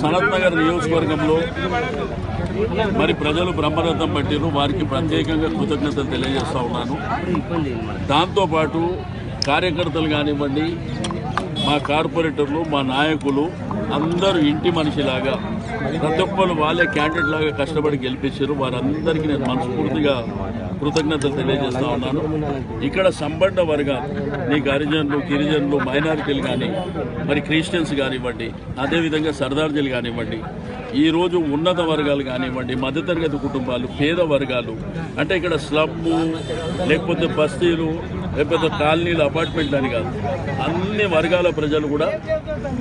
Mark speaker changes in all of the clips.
Speaker 1: సనత్ నగర్ నియోజకవర్గంలో మరి ప్రజలు బ్రహ్మరథం పట్టిరు, వారికి ప్రత్యేకంగా కృతజ్ఞతలు తెలియజేస్తా ఉన్నాను. దాంతోపాటు కార్యకర్తలు కానివ్వండి, మా కార్పొరేటర్లు, మా నాయకులు అందరూ ఇంటి మనిషిలాగా ప్రతి ఒక్కరు వాళ్ళే క్యాండిడేట్ లాగా కష్టపడి గెలిపించారు. వారందరికీ నేను మనస్ఫూర్తిగా కృతజ్ఞతలు తెలియజేస్తా ఉన్నాను. ఇక్కడ సంబంధ వర్గాలు, నీకు హరిజనులు, గిరిజనులు, మైనారిటీలు కానీ, మరి క్రిస్టియన్స్ కానివ్వండి, అదేవిధంగా సర్దార్జీలు కానివ్వండి, ఈరోజు ఉన్నత వర్గాలు కానివ్వండి, మధ్యతరగతి కుటుంబాలు, పేద వర్గాలు, అంటే ఇక్కడ స్లమ్ము లేకపోతే బస్తీలు లేకపోతే కాలనీలు, అపార్ట్మెంట్లు అని కాదు, అన్ని వర్గాల ప్రజలు కూడా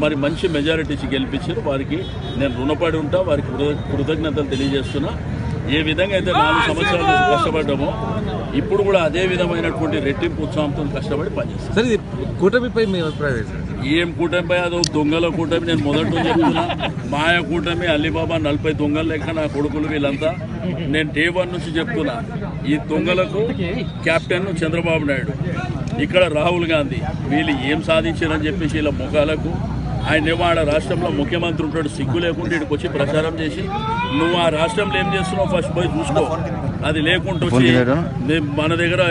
Speaker 1: మరి మంచి మెజారిటీ ఇచ్చి గెలిపించారు. వారికి నేను రుణపడి ఉంటా, వారికి కృతజ్ఞతలు తెలియజేస్తున్నా. ఏ విధంగా అయితే 4 సంవత్సరాలు కష్టపడ్డామో ఇప్పుడు కూడా అదే విధమైనటువంటి రెట్టింపు ఉత్సాహంతో కష్టపడి పనిచేస్తాం.
Speaker 2: సార్, ఇది కూటమిపై మీ అభిప్రాయం?
Speaker 1: ఏం కూటమిపై? అదో దొంగల కూటమి. నేను మొదటి చెప్తున్నా, మాయ కూటమి, అలీబాబా 40 దొంగలు లెక్క నా కొడుకులు వీళ్ళంతా. నేను డే 1 నుంచి చెప్తున్నా, ఈ దొంగలకు కెప్టెన్ చంద్రబాబు నాయుడు, ఇక్కడ రాహుల్ గాంధీ, వీళ్ళు ఏం సాధించారని చెప్పేసి వీళ్ళ ముఖాలకు ఆయనేమో ఆడ రాష్ట్రంలో ముఖ్యమంత్రి ఉంటాడు, సిగ్గు లేకుండా ఇక్కడికి వచ్చి ప్రచారం చేసి నువ్వు ఆ రాష్ట్రంలో ఏం చేస్తున్నావు ఫస్ట్ పోయి చూసుకో, అది లేకుండా వచ్చి మన దగ్గర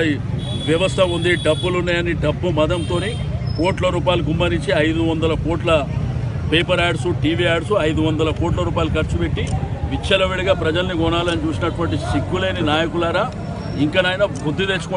Speaker 1: వ్యవస్థ ఉంది, డబ్బులు ఉన్నాయని డబ్బు మదంతో కోట్ల రూపాయలు గుమ్మరించి 500 కోట్ల పేపర్ యాడ్స్, టీవీ యాడ్స్, 500 కోట్ల రూపాయలు ఖర్చు పెట్టి విచ్చలవిడిగా ప్రజల్ని కొనాలని చూసినటువంటి సిగ్గులేని నాయకులారా, ఇంకనైనా బుద్ధి తెచ్చుకో.